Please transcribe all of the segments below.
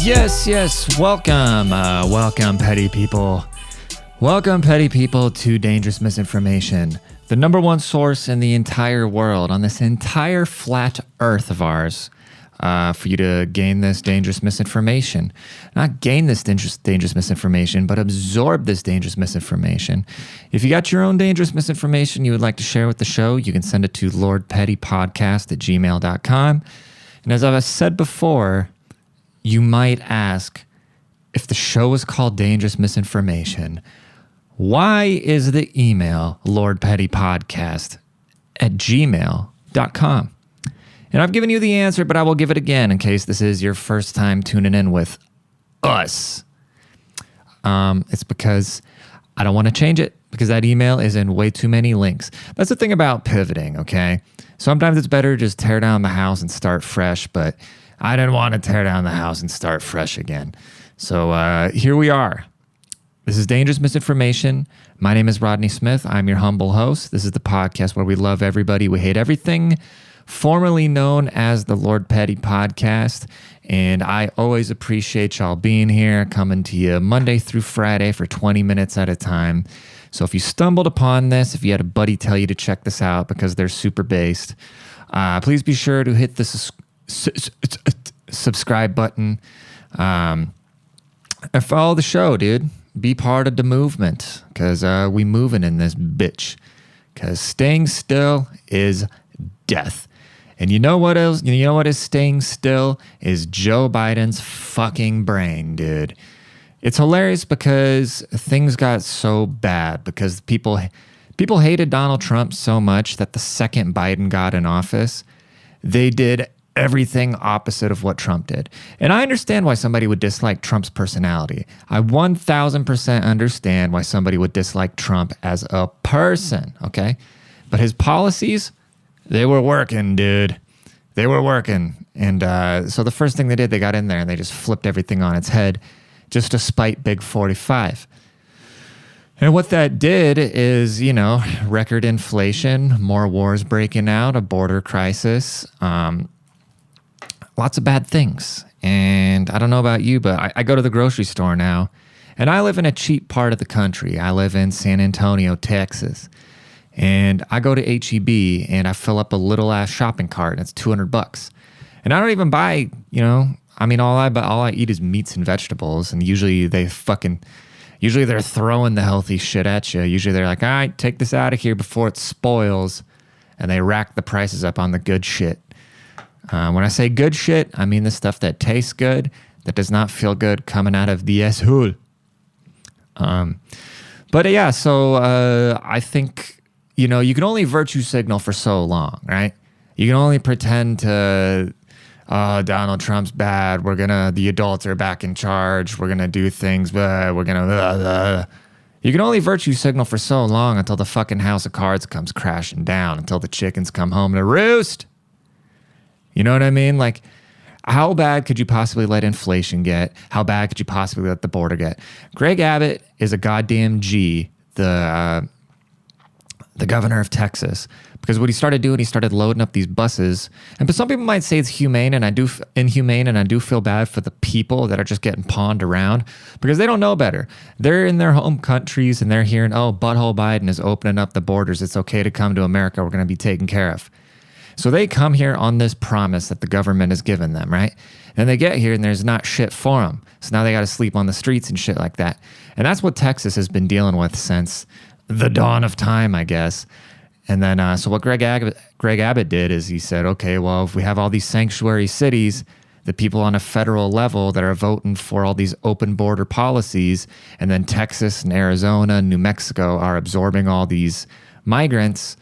Yes. Welcome, petty people. Welcome, petty people, to Dangerous Misinformation, the number one source in the entire world, on this entire flat earth of ours, for you to gain this dangerous misinformation. Not gain this dangerous misinformation, but absorb this dangerous misinformation. If you got your own dangerous misinformation you would like to share with the show, you can send it to lordpettypodcast@gmail.com. And as I've said before, you might ask, if the show is called Dangerous Misinformation, why is the email lordpettypodcast@gmail.com? And I've given you the answer, but I will give it again in case this is your first time tuning in with us. It's because I don't want to change it, because that email is in way too many links. That's the thing about pivoting, okay? Sometimes it's better to just tear down the house and start fresh, but I didn't want to tear down the house and start fresh again. So here we are. This is Dangerous Misinformation. My name is Rodney Smith. I'm your humble host. This is the podcast where we love everybody, we hate everything, formerly known as the Lord Petty Podcast. And I always appreciate y'all being here, coming to you Monday through Friday for 20 minutes at a time. So if you stumbled upon this, if you had a buddy tell you to check this out because they're super based, please be sure to hit the subscribe button and follow the show, dude. Be part of the movement, because we moving in this bitch, because staying still is death. And you know what else? You know what is staying still? Is Joe Biden's fucking brain, dude. It's hilarious because things got so bad because people hated Donald Trump so much that the second Biden got in office, they did everything opposite of what Trump did. And I understand why somebody would dislike Trump's personality. I 1000% understand why somebody would dislike Trump as a person, okay? But his policies, they were working, dude. They were working. And so the first thing they did, they got in there and they just flipped everything on its head just to spite Big 45. And what that did is, record inflation, more wars breaking out, a border crisis, lots of bad things. And I don't know about you, but I go to the grocery store now, and I live in a cheap part of the country. I live in San Antonio, Texas. And I go to HEB and I fill up a little ass shopping cart, and it's $200. And I don't even buy, all I eat is meats and vegetables. And usually they're throwing the healthy shit at you. Usually they're like, all right, take this out of here before it spoils. And they rack the prices up on the good shit. When I say good shit, I mean the stuff that tastes good, that does not feel good coming out of the asshole. But yeah, so I think, you can only virtue signal for so long, right? You can only pretend to, Donald Trump's bad. The adults are back in charge. We're going to do things, You can only virtue signal for so long until the fucking house of cards comes crashing down, until the chickens come home to roost. You know what I mean? Like, how bad could you possibly let inflation get? How bad could you possibly let the border get? Greg Abbott is a goddamn G, the governor of Texas, because what he started doing, he started loading up these buses. But some people might say it's inhumane, and I do feel bad for the people that are just getting pawned around because they don't know better. They're in their home countries and they're hearing, oh, butthole Biden is opening up the borders. It's okay to come to America. We're going to be taken care of. So they come here on this promise that the government has given them, right? And they get here and there's not shit for them. So now they got to sleep on the streets and shit like that. And that's what Texas has been dealing with since the dawn of time, I guess. And then, so what Greg Abbott did is he said, okay, well, if we have all these sanctuary cities, the people on a federal level that are voting for all these open border policies, and then Texas and Arizona and New Mexico are absorbing all these migrants,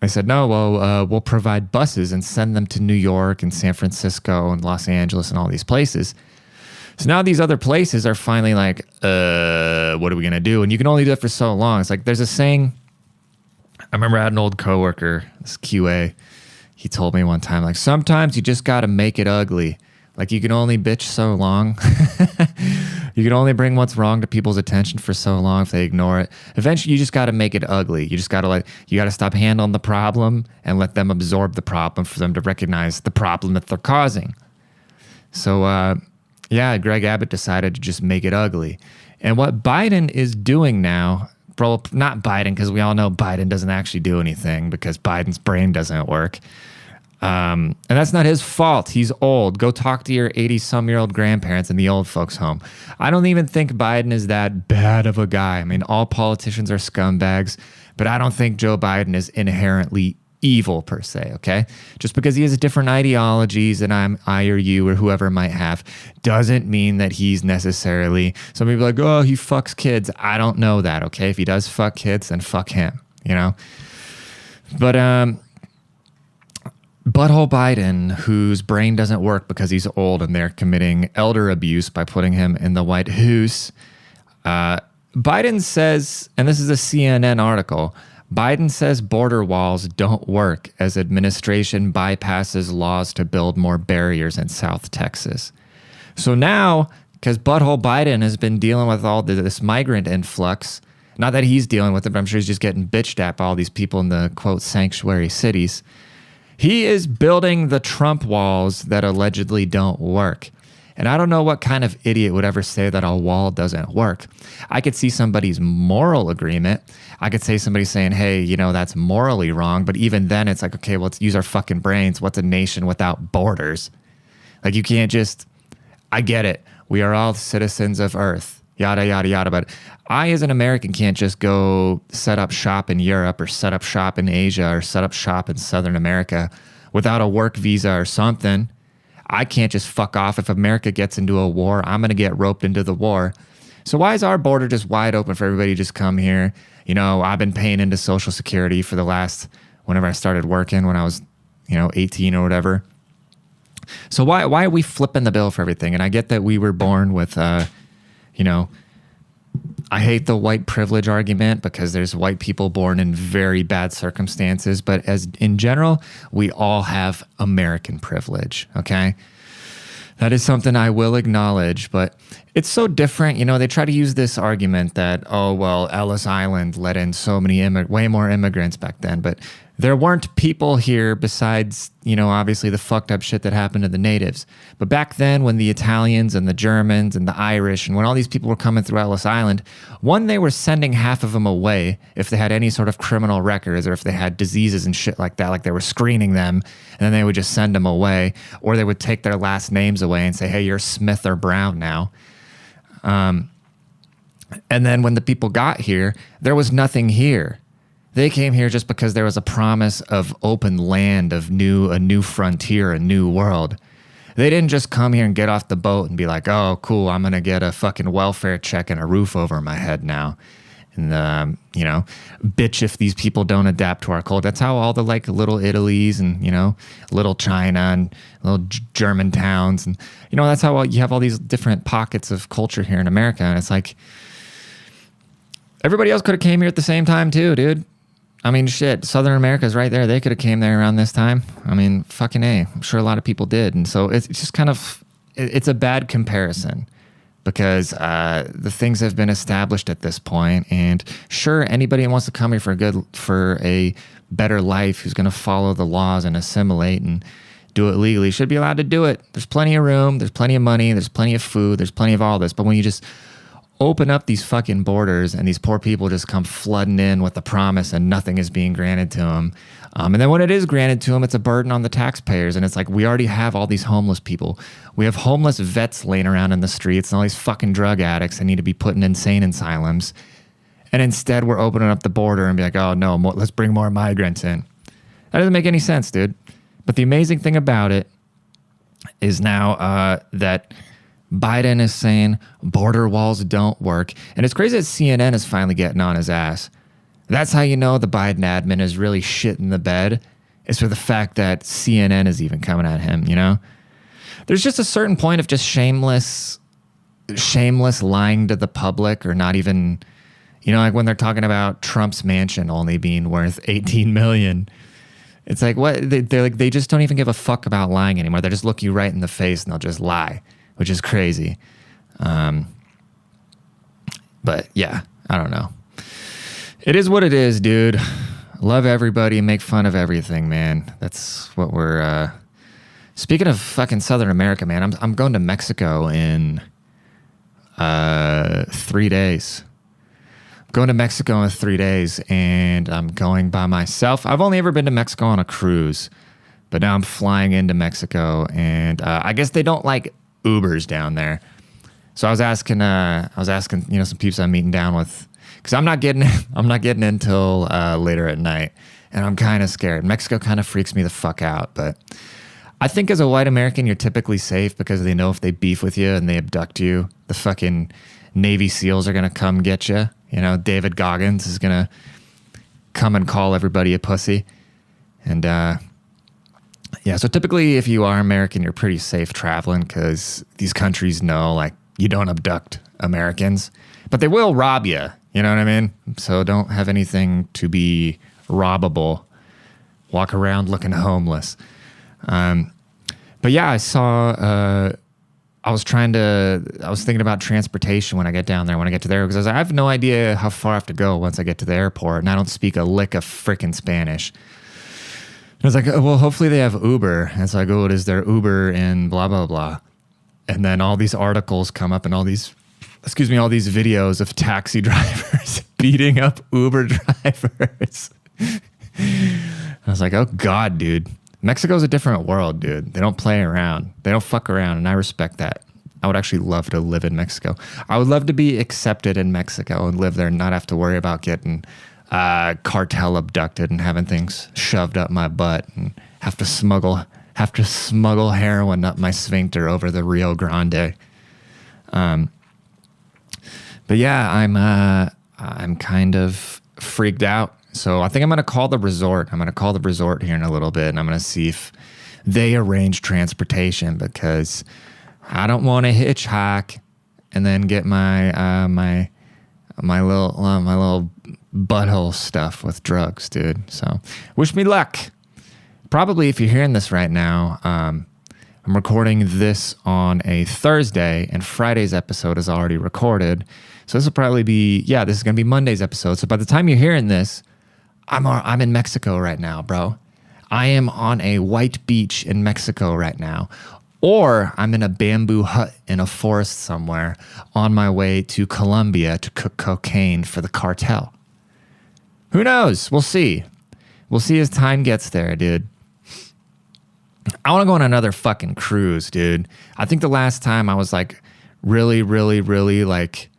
I said, no, well, we'll provide buses and send them to New York and San Francisco and Los Angeles and all these places. So now these other places are finally like, what are we going to do? And you can only do it for so long. It's like there's a saying. I remember I had an old coworker, this QA. He told me one time, like, sometimes you just got to make it ugly. Like, you can only bitch so long. You can only bring what's wrong to people's attention for so long if they ignore it. Eventually, you just got to make it ugly. You just got to stop handling the problem and let them absorb the problem for them to recognize the problem that they're causing. So Yeah, Greg Abbott decided to just make it ugly. And what Biden is doing now, bro, not Biden, because we all know Biden doesn't actually do anything because Biden's brain doesn't work. And that's not his fault. He's old. Go talk to your 80-some-year-old grandparents in the old folks' home. I don't even think Biden is that bad of a guy. I mean, all politicians are scumbags, but I don't think Joe Biden is inherently evil per se, okay? Just because he has different ideologies than I or you or whoever might have doesn't mean that he's necessarily, some people are like, oh, he fucks kids. I don't know that, okay? If he does fuck kids, then fuck him, you know? But Butthole Biden, whose brain doesn't work because he's old and they're committing elder abuse by putting him in the White House, Biden says, and this is a CNN article, Biden says border walls don't work as administration bypasses laws to build more barriers in South Texas. So now, because Butthole Biden has been dealing with all this migrant influx, not that he's dealing with it, but I'm sure he's just getting bitched at by all these people in the, quote, sanctuary cities. He is building the Trump walls that allegedly don't work. And I don't know what kind of idiot would ever say that a wall doesn't work. I could see somebody's moral agreement. I could say somebody saying, hey, you know, that's morally wrong. But even then it's like, okay, well, let's use our fucking brains. What's a nation without borders? Like, you can't just, I get it. We are all citizens of Earth, yada, yada, yada. But I, as an American, can't just go set up shop in Europe or set up shop in Asia or set up shop in Southern America without a work visa or something. I can't just fuck off. If America gets into a war, I'm going to get roped into the war. So why is our border just wide open for everybody to just come here? You know, I've been paying into Social Security for the last, whenever I started working, when I was, 18 or whatever. So why are we flipping the bill for everything? And I get that we were born with, I hate the white privilege argument because there's white people born in very bad circumstances. But as in general, we all have American privilege, okay? That is something I will acknowledge, but it's so different. You know, they try to use this argument that, oh, well, Ellis Island let in so many, way more immigrants back then. But there weren't people here besides, obviously the fucked up shit that happened to the natives. But back then, when the Italians and the Germans and the Irish and when all these people were coming through Ellis Island, one, they were sending half of them away if they had any sort of criminal records or if they had diseases and shit like that, like they were screening them, and then they would just send them away, or they would take their last names away and say, hey, you're Smith or Brown now. And then when the people got here, there was nothing here. They came here just because there was a promise of open land, of a new frontier, a new world. They didn't just come here and get off the boat and be like, oh, cool, I'm going to get a fucking welfare check and a roof over my head now. And, bitch if these people don't adapt to our culture. That's how all the like little Italies and, little China and little German towns. And, that's how you have all these different pockets of culture here in America. And it's like, everybody else could have came here at the same time too, dude. I mean, shit, Southern America's right there. They could have came there around this time. I mean, fucking A. I'm sure a lot of people did. And so it's just kind of, it's a bad comparison because the things have been established at this point. And sure, anybody who wants to come here for a better life, who's going to follow the laws and assimilate and do it legally, should be allowed to do it. There's plenty of room. There's plenty of money. There's plenty of food. There's plenty of all this. But when you just open up these fucking borders and these poor people just come flooding in with the promise and nothing is being granted to them. And then when it is granted to them, it's a burden on the taxpayers. And it's like, we already have all these homeless people. We have homeless vets laying around in the streets and all these fucking drug addicts that need to be put in insane asylums. And instead we're opening up the border and be like, oh no, let's bring more migrants in. That doesn't make any sense, dude. But the amazing thing about it is now that Biden is saying border walls don't work. And it's crazy that CNN is finally getting on his ass. That's how you know the Biden admin is really shit in the bed, is for the fact that CNN is even coming at him, There's just a certain point of just shameless lying to the public, or not even, like when they're talking about Trump's mansion only being worth 18 million. It's like, what? They just don't even give a fuck about lying anymore. They just look you right in the face and they'll just lie, which is crazy. But yeah, I don't know. It is what it is, dude. Love everybody, make fun of everything, man. That's what we're Speaking of fucking Southern America, man, I'm going to Mexico in 3 days. Going to Mexico in 3 days, and I'm going by myself. I've only ever been to Mexico on a cruise, but now I'm flying into Mexico, and I guess they don't like Ubers down there. So I was asking, some peeps I'm meeting down with, because I'm not getting in until later at night, and I'm kind of scared. Mexico kind of freaks me the fuck out, but I think as a white American, you're typically safe because they know if they beef with you and they abduct you, the fucking Navy SEALs are gonna come get you. You know, David Goggins is gonna come and call everybody a pussy, and yeah. So typically, if you are American, you're pretty safe traveling because these countries know like you don't abduct Americans, but they will rob you. You know what I mean? So don't have anything to be robbable. Walk around looking homeless. But yeah, I was thinking about transportation when I get down there, when I get to there, because I have no idea how far I have to go once I get to the airport, and I don't speak a lick of freaking Spanish. And I was like, oh, well, hopefully they have Uber. And so I go, is there Uber in blah, blah, blah. And then all these articles come up and all these videos of taxi drivers beating up Uber drivers. I was like, oh God, dude. Mexico's a different world, dude. They don't play around. They don't fuck around, and I respect that. I would actually love to live in Mexico. I would love to be accepted in Mexico and live there and not have to worry about getting cartel abducted and having things shoved up my butt and have to smuggle heroin up my sphincter over the Rio Grande. But yeah, I'm kind of freaked out. So I think I'm going to call the resort. I'm going to call the resort here in a little bit, and I'm going to see if they arrange transportation, because I don't want to hitchhike and then get my my little butthole stuff with drugs, dude. So wish me luck. Probably if you're hearing this right now, I'm recording this on a Thursday, and Friday's episode is already recorded. So this will probably be, this is going to be Monday's episode. So by the time you're hearing this, I'm in Mexico right now, bro. I am on a white beach in Mexico right now. Or I'm in a bamboo hut in a forest somewhere on my way to Colombia to cook cocaine for the cartel. Who knows? We'll see. We'll see as time gets there, dude. I want to go on another fucking cruise, dude. I think the last time I was like really, really, really like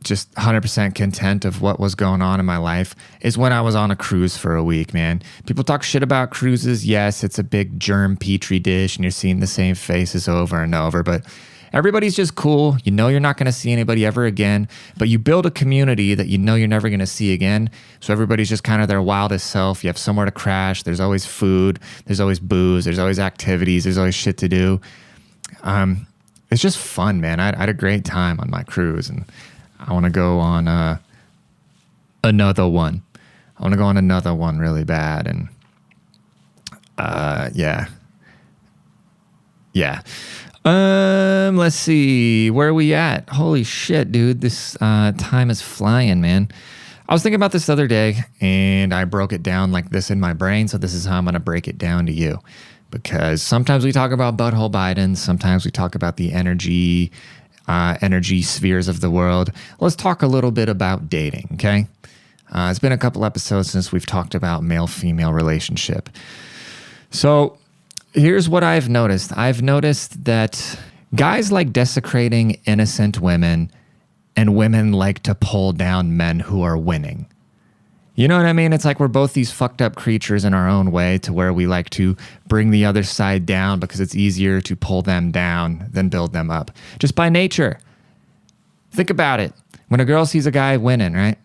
just 100% content of what was going on in my life is when I was on a cruise for a week, man. People talk shit about cruises. Yes, it's a big germ petri dish and you're seeing the same faces over and over, but everybody's just cool. You know you're not going to see anybody ever again, but you build a community that you know you're never going to see again. So everybody's just kind of their wildest self. You have somewhere to crash. There's always food. There's always booze. There's always activities. There's always shit to do. It's just fun, man. I had a great time on my cruise, and I want to go on another one. I want to go on another one really bad, and yeah. Let's see. Where are we at? Holy shit, dude. This time is flying, man. I was thinking about this the other day, and I broke it down like this in my brain, so this is how I'm going to break it down to you. Because sometimes we talk about butthole Biden, sometimes we talk about the energy spheres of the world. Let's talk a little bit about dating, okay? It's been a couple episodes since we've talked about male-female relationship. So here's what I've noticed. I've noticed that guys like desecrating innocent women, and women like to pull down men who are winning. You know what I mean? It's like we're both these fucked up creatures in our own way, to where we like to bring the other side down because it's easier to pull them down than build them up. Just by nature. Think about it. When a girl sees a guy winning, right?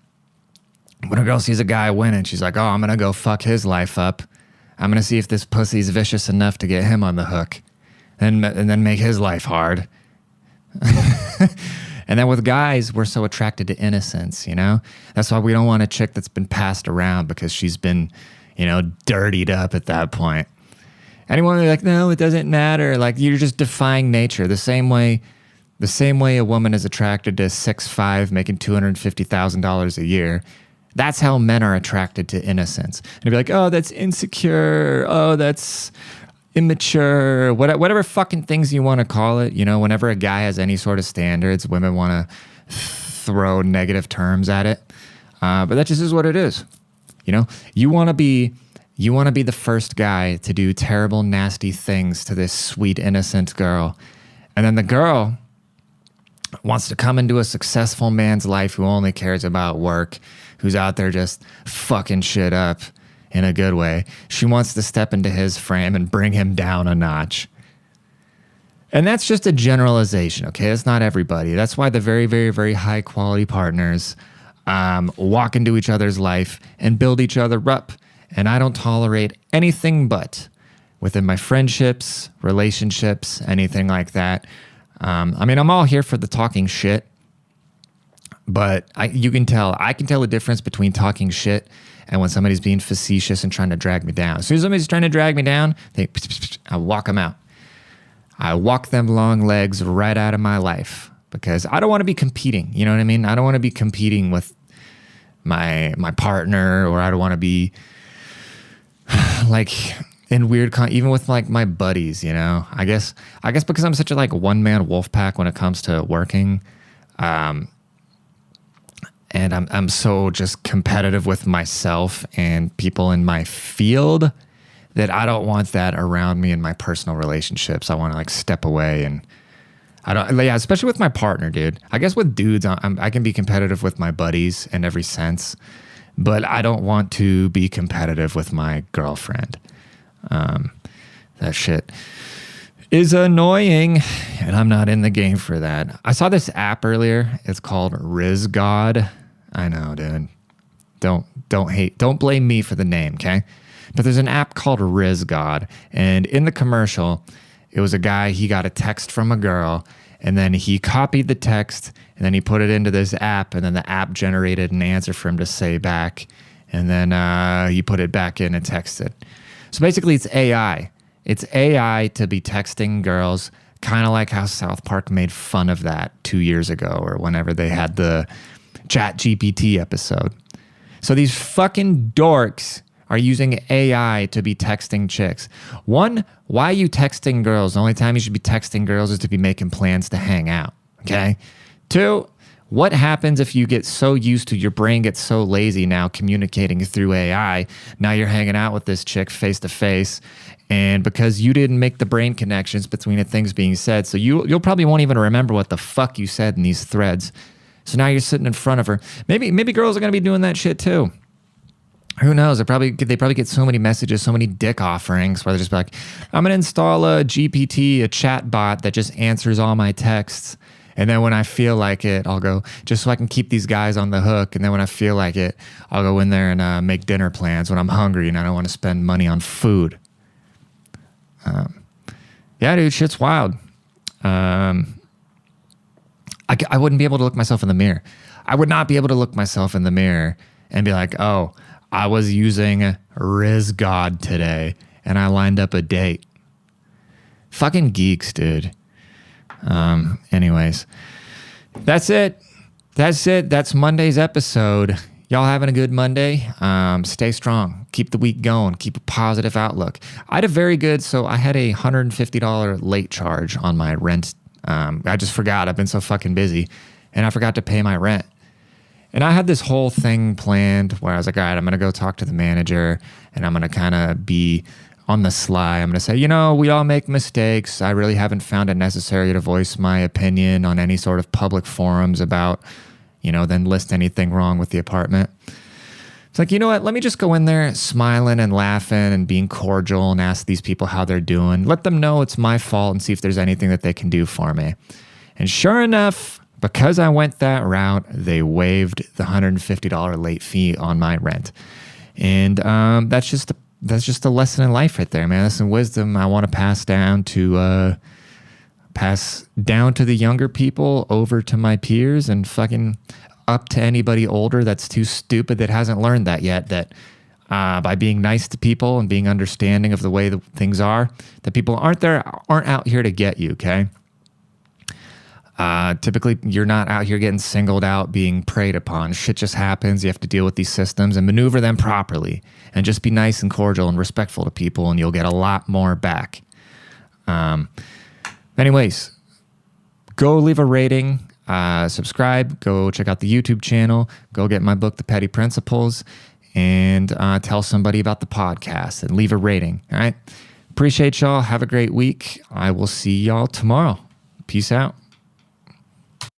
When a girl sees a guy winning, she's like, oh, I'm going to go fuck his life up. I'm going to see if this pussy's vicious enough to get him on the hook and then make his life hard. And then with guys, we're so attracted to innocence, you know? That's why we don't want a chick that's been passed around because she's been, you know, dirtied up at that point. Anyone who's like, no, it doesn't matter. Like, you're just defying nature. The same way a woman is attracted to 6'5", making $250,000 a year. That's how men are attracted to innocence. And you'd be like, oh, that's insecure. Oh, that's immature, whatever fucking things you want to call it. You know, whenever a guy has any sort of standards, women want to throw negative terms at it. But that just is what it is. You know, you want to be the first guy to do terrible, nasty things to this sweet, innocent girl. And then the girl wants to come into a successful man's life who only cares about work, who's out there just fucking shit up in a good way. She wants to step into his frame and bring him down a notch. And that's just a generalization, okay? That's not everybody. That's why the very, very, very high quality partners walk into each other's life and build each other up. And I don't tolerate anything but within my friendships, relationships, anything like that. I mean, I'm all here for the talking shit, but I can tell the difference between talking shit and when somebody's being facetious and trying to drag me down. As soon as somebody's trying to drag me down, I walk them out. I walk them long legs right out of my life because I don't want to be competing. You know what I mean? I don't want to be competing with my partner, or I don't want to be like in weird, even with like my buddies, you know. I guess because I'm such a like one man wolf pack when it comes to working, and I'm so just competitive with myself and people in my field that I don't want that around me in my personal relationships. I want to like step away, and I don't, yeah, especially with my partner, dude. I guess with dudes, I can be competitive with my buddies in every sense, but I don't want to be competitive with my girlfriend. That shit is annoying, and I'm not in the game for that. I saw this app earlier. It's called RizGod. I know, dude. Don't blame me for the name, okay? But there's an app called RizGod, and in the commercial, it was a guy, he got a text from a girl, and then he copied the text, and then he put it into this app, and then the app generated an answer for him to say back, and then he put it back in and texted. So basically, it's AI. It's AI to be texting girls, kind of like how South Park made fun of that 2 years ago, or whenever they had the ChatGPT episode. So these fucking dorks are using AI to be texting chicks. One, why are you texting girls? The only time you should be texting girls is to be making plans to hang out, okay? Two, what happens if you get so used to, your brain gets so lazy now communicating through AI, now you're hanging out with this chick face to face, and because you didn't make the brain connections between the things being said, so you'll probably won't even remember what the fuck you said in these threads. So now you're sitting in front of her. Maybe girls are gonna be doing that shit too. Who knows? They probably get so many messages, so many dick offerings where they're just like, I'm going to install a GPT, a chat bot that just answers all my texts. And then when I feel like it, I'll go, just so I can keep these guys on the hook. And then when I feel like it, I'll go in there and make dinner plans when I'm hungry and I don't want to spend money on food. Yeah, dude, shit's wild. I wouldn't be able to look myself in the mirror. I would not be able to look myself in the mirror and be like, oh, I was using RizGod today and I lined up a date. Fucking geeks, dude. Anyways, that's it. That's Monday's episode. Y'all having a good Monday? Stay strong. Keep the week going. Keep a positive outlook. I had a $150 late charge on my rent. I just forgot. I've been so fucking busy and I forgot to pay my rent. And I had this whole thing planned where I was like, all right, I'm going to go talk to the manager and I'm going to kind of be on the sly. I'm going to say, we all make mistakes. I really haven't found it necessary to voice my opinion on any sort of public forums about, then list anything wrong with the apartment. It's like, you know what? Let me just go in there smiling and laughing and being cordial and ask these people how they're doing. Let them know it's my fault and see if there's anything that they can do for me. And sure enough, because I went that route, they waived the $150 late fee on my rent. And that's just a lesson in life right there, man. That's some wisdom I want to pass down to the younger people, over to my peers, and fucking up to anybody older that's too stupid that hasn't learned that yet, that by being nice to people and being understanding of the way that things are, that people aren't out here to get you, okay? Typically, you're not out here getting singled out, being preyed upon. Shit just happens. You have to deal with these systems and maneuver them properly, and just be nice and cordial and respectful to people, and you'll get a lot more back. Anyways, go leave a rating, subscribe, go check out the YouTube channel, go get my book, The Petty Principles, and tell somebody about the podcast and leave a rating. All right. Appreciate y'all. Have a great week. I will see y'all tomorrow. Peace out.